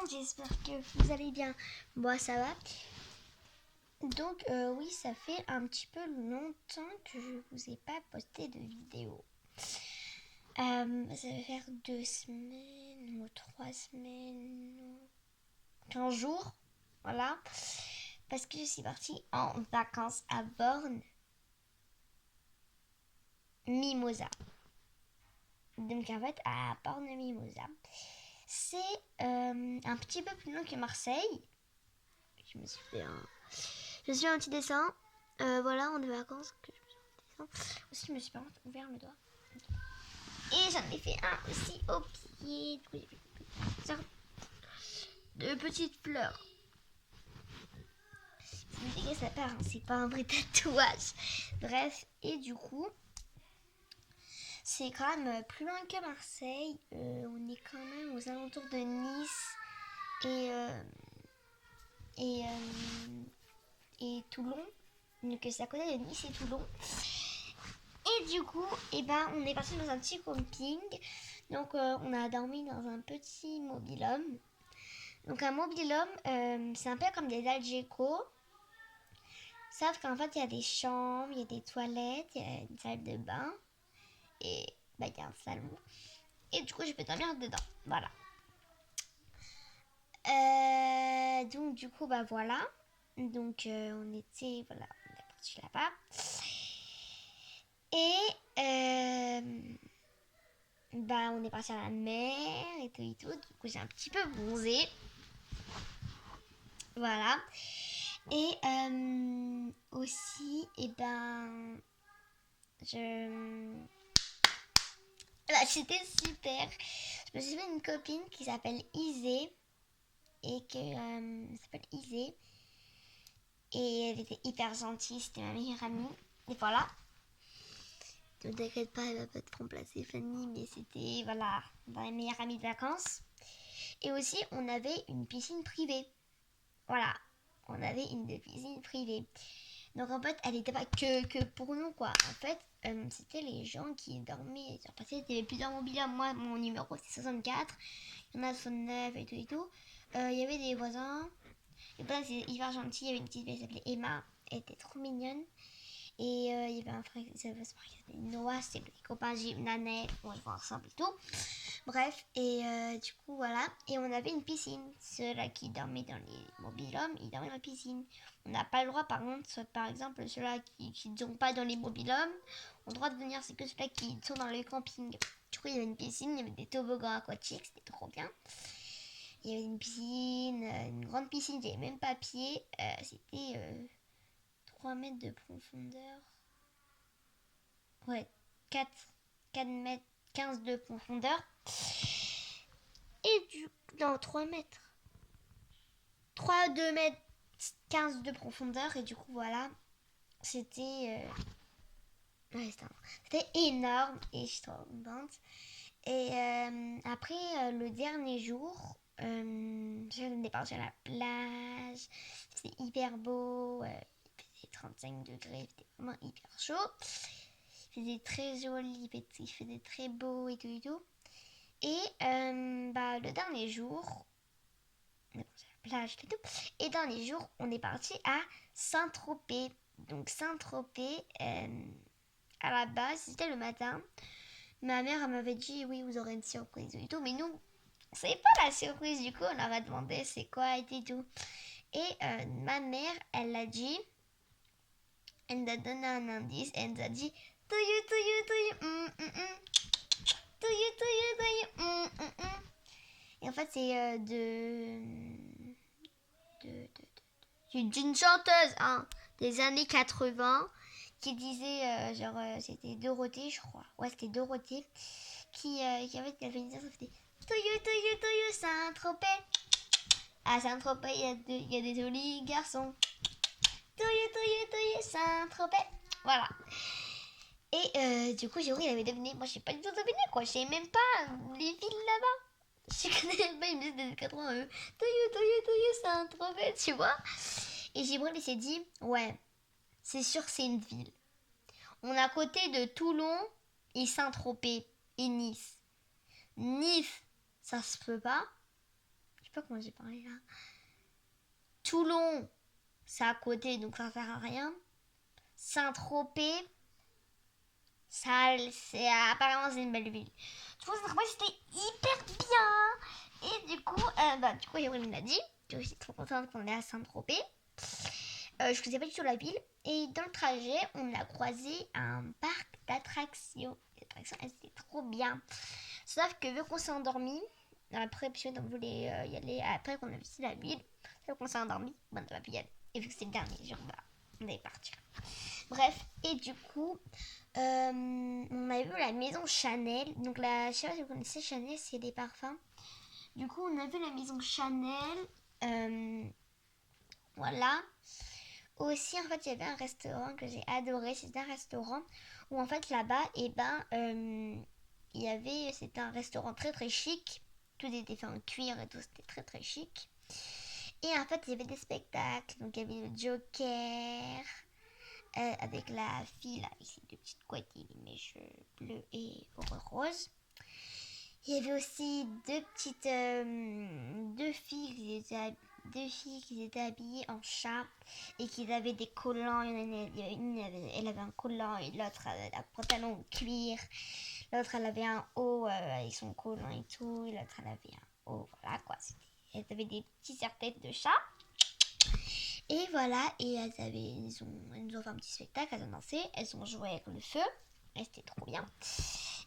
j'espère que vous allez bien. Moi ça va. Donc oui, ça fait un petit peu longtemps que je vous ai pas posté de vidéo. Ça va faire 2 semaines ou 3 semaines, 15 jours, voilà. Parce que je suis partie en vacances à Borne, Mimosa. Donc en fait à Borne Mimosa, c'est un petit peu plus loin que Marseille. Je me suis fait un petit dessin. Voilà, on est vacances. Aussi, je me suis pas ouvert le doigt. Et j'en ai fait un aussi au pied. Du coup, j'ai fait de petites fleurs. C'est dégueu, ça part, hein. C'est pas un vrai tatouage. Bref, et du coup, c'est quand même plus loin que Marseille. On est quand même aux alentours de Nice et Toulon. Donc c'est à côté de Nice et Toulon. Et du coup, on est parti dans un petit camping. Donc on a dormi dans un petit mobil-home. Donc un mobil-home, c'est un peu comme des Algeco. Sauf qu'en fait, il y a des chambres, il y a des toilettes, il y a une salle de bain. Et il y a un salon. Et du coup, je peux dormir dedans. Voilà. Donc du coup, voilà. Donc on est parti là-bas. Et on est parti à la mer et tout. Du coup, j'ai un petit peu bronzé. Voilà. Et aussi, c'était super. Je me suis fait une copine qui s'appelle Isée. Et Et elle était hyper gentille. C'était ma meilleure amie. Et voilà. Ne t'inquiète pas, elle va pas te remplacer Fanny, mais c'était, dans les meilleures amies de vacances. Et aussi, on avait une piscine privée. Voilà, on avait une piscine privée. Donc en fait, elle n'était pas que pour nous, quoi. En fait, c'était les gens qui dormaient sur place. Il y avait plusieurs mobiliers. Moi, mon numéro, c'était 64. Il y en a 69 et tout. Il y avait des voisins. Et c'est hyper gentil. Il y avait une petite fille qui s'appelait Emma. Elle était trop mignonne. Et il y avait un frère qui s'appelait Noah, c'est les copains Nanet, on se voit ensemble et tout. Bref, et du coup, voilà. Et on avait une piscine. Ceux-là qui dormaient dans les mobil-hommes, ils dormaient dans la piscine. On n'a pas le droit, par contre, par exemple, ceux-là qui ne sont pas dans les mobil-hommes, ont le droit de venir, c'est que ceux-là qui sont dans les campings. Du coup, il y avait une piscine, il y avait des toboggans aquatiques, c'était trop bien. Il y avait une piscine, une grande piscine, j'avais même pas pied. C'était 3 mètres de profondeur. Ouais, 4 mètres 15 de profondeur. Et non, 3 mètres. 2 mètres 15 de profondeur. Et du coup, voilà. C'était c'était énorme. Et je suis trop contente. Et après, le dernier jour, on est parti à la plage. C'était hyper beau. Il faisait 35 degrés. C'était vraiment hyper chaud. Il faisait très joli. Il faisait très beau et tout. Et le dernier jour, on est parti à la plage et tout. Et dernier jour, on est parti à Saint-Tropez. Donc Saint-Tropez, à la base, c'était le matin. Ma mère elle m'avait dit oui, vous aurez une surprise et tout. Mais nous, on savait pas la surprise. Du coup, on leur a demandé c'est quoi et tout. Et ma mère, elle l'a dit. Elle nous a donné un indice. Elle nous a dit touillou. Touillou. Et en fait, c'est d'une chanteuse des années 80 qui disait, c'était Dorothée, je crois. Ouais, c'était Dorothée qui avait une chanson qui faisait touillou, Saint-Tropez. À Saint-Tropez, il y a des jolis garçons. Touillou, Saint-Tropez. Voilà. Et du coup, Géry, il avait deviné. Moi, je sais pas du tout deviné, quoi. Je sais même pas les villes là-bas. Je connais pas une musique des 80 Touillou, Saint-Tropez, tu vois. Et Gibril, il s'est dit, ouais, c'est sûr que c'est une ville. On est à côté de Toulon et Saint-Tropez et Nice. Nice, ça se peut pas. pas comment j'ai parlé là. Toulon, c'est à côté, donc ça sert à rien. Saint-Tropez, ça, apparemment c'est une belle ville. Du coup, Saint-Tropez c'était hyper bien. Et du coup, Gabriel me l'a dit. Je suis trop contente qu'on est à Saint-Tropez. Je faisais pas du tout la ville. Et dans le trajet, on a croisé un parc d'attractions. Les attractions, elles étaient trop bien. Sauf que vu qu'on s'est endormi, après, puis on voulait y aller après qu'on a visité la ville, sauf qu'on s'est endormi, on n'a pas pu y aller. Et vu que c'était le dernier jour, on allait partir. Bref, et du coup, on a vu la maison Chanel. Donc, je sais pas si vous connaissez Chanel, c'est des parfums. Du coup, on a vu la maison Chanel. Voilà. Aussi, en fait, il y avait un restaurant que j'ai adoré. C'était un restaurant où, en fait, là-bas, c'était un restaurant très très chic. Tout était fait en cuir et tout, c'était très très chic. Et en fait, il y avait des spectacles. Donc, il y avait le Joker avec la fille là, avec ses deux petites couettes et les mèches bleues et roses. Il y avait aussi deux filles qui étaient habillées en chat et qui avaient des collants. Elle avait un collant et l'autre avait un pantalon en cuir. L'autre, elle avait un haut avec son collant et tout. Et l'autre, elle avait un haut, voilà quoi. Elles avaient des petits serre-têtes de chat. Et voilà, et elles nous ont fait un petit spectacle, elles ont dansé, elles ont joué avec le feu. Et c'était trop bien.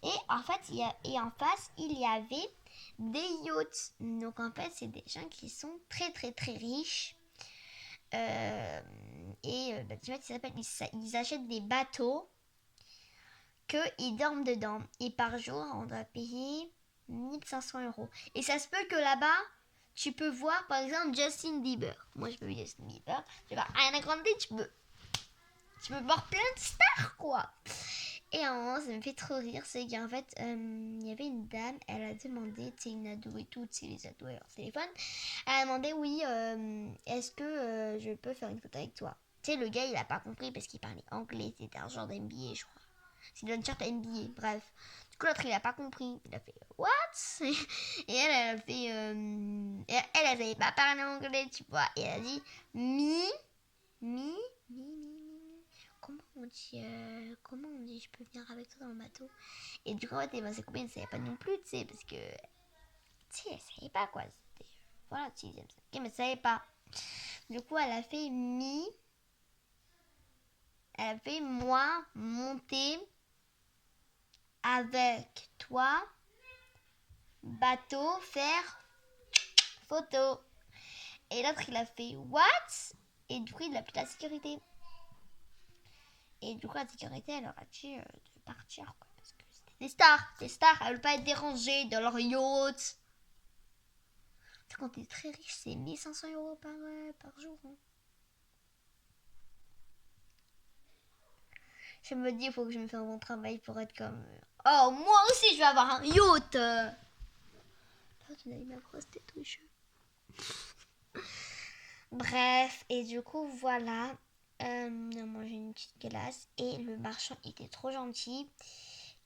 Et en fait, en face, il y avait des yachts. Donc en fait, c'est des gens qui sont très très très riches. Tu vois, ils achètent des bateaux qu'ils dorment dedans. Et par jour, on doit payer 1 500 €. Et ça se peut que là-bas, tu peux voir par exemple Justin Bieber. Moi, je peux voir Justin Bieber. Tu vas à Ariana Grande, tu peux voir plein de stars, quoi. Et à un moment, ça me fait trop rire, c'est qu'en fait, il y avait une dame, elle a demandé, tu sais, une ado et tout, tu sais, les ados et leur téléphone, elle a demandé, oui, est-ce que je peux faire une photo avec toi? Tu sais, le gars, il a pas compris parce qu'il parlait anglais, c'était un genre d'NBA, je crois. C'est une t-shirt NBA, bref. Du coup, l'autre, il a pas compris. Il a fait, what? Et elle a fait, elle savait pas parler anglais, tu vois. Et elle a dit, mi. Comment on dit je peux venir avec toi dans le bateau? Et du coup, en fait, ses copines ne savaient pas non plus, tu sais, parce que, tu sais, elles ne savaient pas, quoi. C'était, voilà, tu sais, mais elles ne savaient pas. Du coup, elle a fait moi monter avec toi, bateau, faire photo. Et l'autre, il a fait what? Et du coup, il a plus la sécurité. Et du coup, la sécurité, elle leur a dit de partir, quoi. Parce que c'était des stars, elles veulent pas être dérangées dans leur yacht. Quand t'es très riche, c'est 1 500 € par jour. Hein. Je me dis, il faut que je me fasse un bon travail pour être comme... Oh, moi aussi, je vais avoir un yacht. Là, tu as ma grosse tête aux cheveux. Bref, et du coup, voilà. On a mangé une petite glace et le marchand était trop gentil.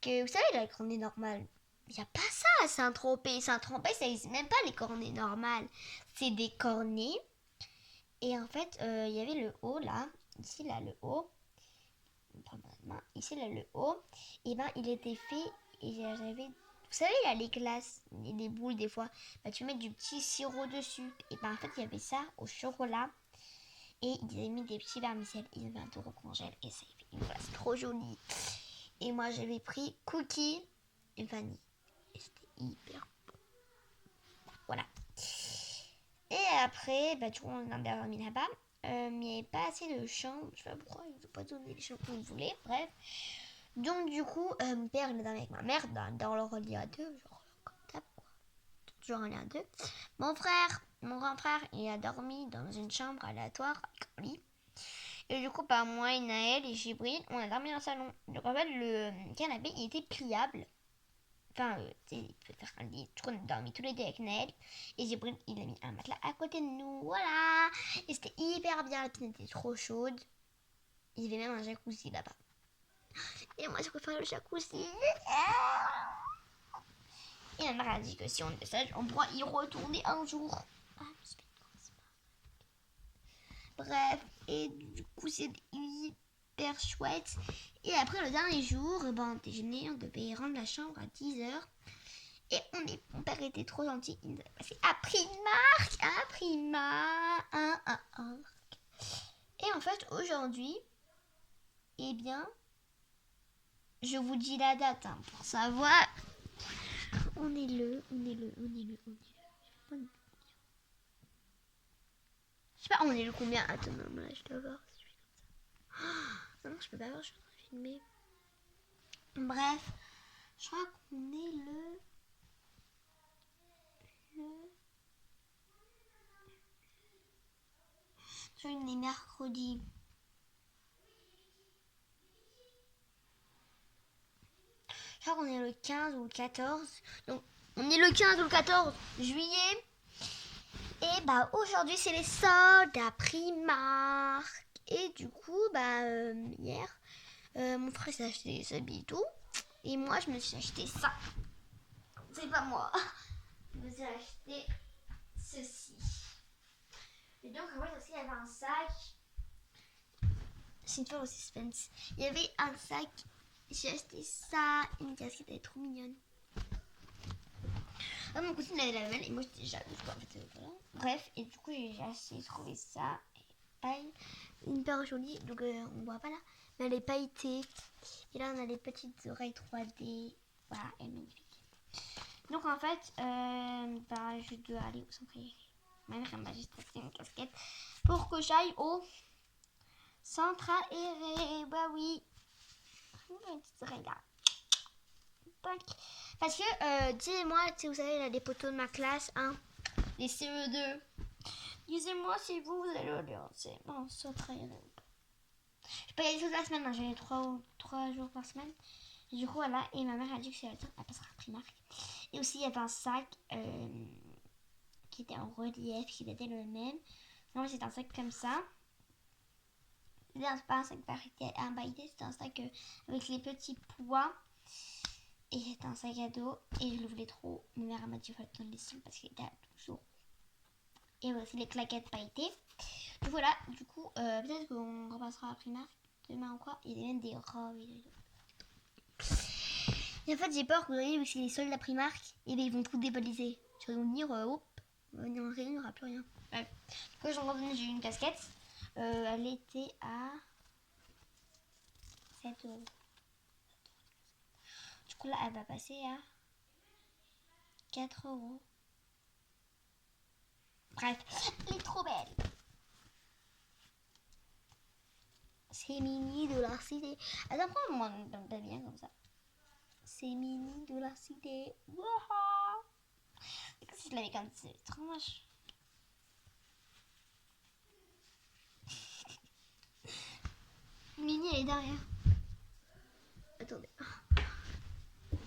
Que vous savez, la cornée normale, il n'y a pas ça à Saint-Tropez. Saint-Tropez, ça n'existe même pas les cornets normales. C'est des cornets. Et en fait, il y avait le haut là. Ici, là, le haut. Ici, là, le haut. Et ben, il était fait. Et j'avais. Vous savez, il y a les glaces, les boules des fois. Bah, tu mets du petit sirop dessus. Et ben, en fait, il y avait ça au chocolat. Et ils avaient mis des petits vermicelles. Ils avaient un tour au congèle. Et ça fait une glace trop jolie. Et moi, j'avais pris cookies et vanille. Et c'était hyper bon. Voilà. Et après, du coup, on a dormi là-bas. Il n'y avait pas assez de chambres. Je sais pas pourquoi, ils n'ont pas donné les chambres qu'on voulait. Bref. Donc, du coup, mon père, il est avec ma mère dans leur lit à deux. Genre, comme ça, quoi. Toujours un lit à deux. Mon grand frère, il a dormi dans une chambre aléatoire avec un lit. Et du coup, moi et Naël et Gibril, on a dormi dans le salon. Donc, en fait, le canapé, il était pliable. Enfin, il peut faire un lit. On a dormi tous les deux avec Naël. Et Gibril, il a mis un matelas à côté de nous. Voilà. Et c'était hyper bien. La piscine était trop chaude. Il y avait même un jacuzzi là-bas. Et moi, je préfère le jacuzzi. Et ma mère a dit que si on est sage, on pourra y retourner un jour. Bref, et du coup c'est hyper chouette. Et après le dernier jour, ben déjeuner, on devait rendre la chambre à 10h. Et mon père était trop gentil, il nous a passé à Primark, Et en fait aujourd'hui, eh bien, je vous dis la date pour savoir. On est le. Je sais pas, on est le combien? Attends, non, là, je dois voir si je fais comme ça. Non, je peux pas voir, je suis en train de filmer. Bref, je crois qu'on est le. Je est mercredi. Je crois qu'on est le 15 ou le 14. Donc, on est le 15 ou le 14 juillet. Et bah, aujourd'hui, c'est les soldes à Primark. Et du coup, hier, mon frère s'est acheté des habits et tout. Et moi, je me suis acheté ça. C'est pas moi. Je me suis acheté ceci. Et donc, en fait, aussi, il y avait un sac. C'est une fois au suspense. Il y avait un sac. J'ai acheté ça. Une casquette, elle est trop mignonne. Ah, mon cousin avait la même et moi j'étais jalouse. En fait, voilà. Bref, et du coup, j'ai trouvé ça. Pareil, une paire jolie. Donc, on voit pas là. Mais elle est pailletée. Et là, on a les petites oreilles 3D. Voilà, elle est magnifique. Donc, en fait, je dois aller au centre aéré. Ma mère m'a juste acheté une casquette pour que j'aille au centre aéré. Bah oui. Une petite oreille là. Parce que, dis-moi, vous savez, là, les poteaux de ma classe, hein, les CE2. Disez-moi si vous allez aller en centre aéré ou pas. Je peux y aller toute la semaine, hein, j'ai 3 jours par semaine. Et du coup, voilà, et ma mère a dit que si elle passera à Primark. Et aussi, il y avait un sac qui était en relief, qui était le même. Non, c'était un sac comme ça. C'était pas un sac pailleté, c'était un sac avec les petits pois. Et c'était un sac à dos. Et je le voulais trop. Ma mère m'a dit qu'il fallait le laisser parce qu'il était à toujours. Et voici les claquettes pailletées. Donc voilà, du coup, peut-être qu'on repassera à Primark demain ou quoi. Il y a même des robes. Et en fait, j'ai peur que vous voyez, vu que c'est les soldes de la Primark, et bien ils vont tout dévaliser. Ils vont dire, hop, il n'y aura plus rien. Ouais. Du coup, j'en revenais, j'ai eu une casquette. Elle était à 7€. Du coup, là, elle va passer à 4€. Bref, elle est trop belle. C'est mini de la cité. Attends, prends-moi bien comme ça. C'est mini de la cité. Wouah! Et que si je l'avais comme ça, c'est trop moche. Mini, elle est derrière. Attendez.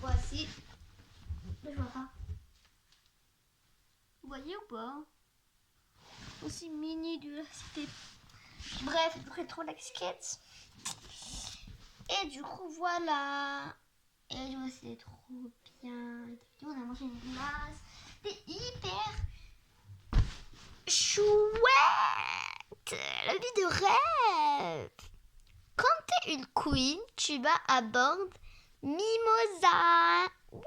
Voici. Je vois pas. Vous voyez ou pas? Aussi mini de la cité. Bref, je trop la casquette. Et du coup, voilà. Et je vois, c'est trop bien. On a mangé une glace. C'est hyper chouette. La vie de rêve. Quand t'es une queen, tu vas à bord Mimosa. Oui.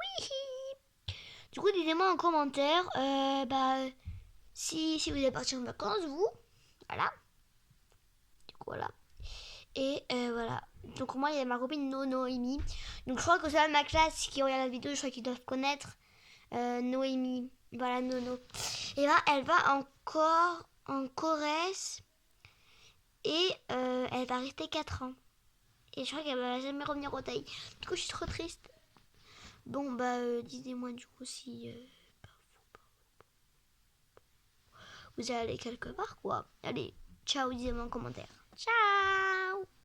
Du coup, dites-moi en commentaire si vous allez partir en vacances, vous. Voilà. Du coup, voilà. Et voilà. Donc moi, il y a ma copine Noémie. Donc je crois que c'est ma classe qui regarde la vidéo, je crois qu'ils doivent connaître Noémie. Voilà, Nono. Et là, elle va encore en Corrèze. Et elle va rester 4 ans. Et je crois qu'elle va jamais revenir au Thaï. Du coup, je suis trop triste. Bon, dites-moi du coup si vous allez aller quelque part, quoi. Allez, ciao, dites-moi en commentaire. Ciao!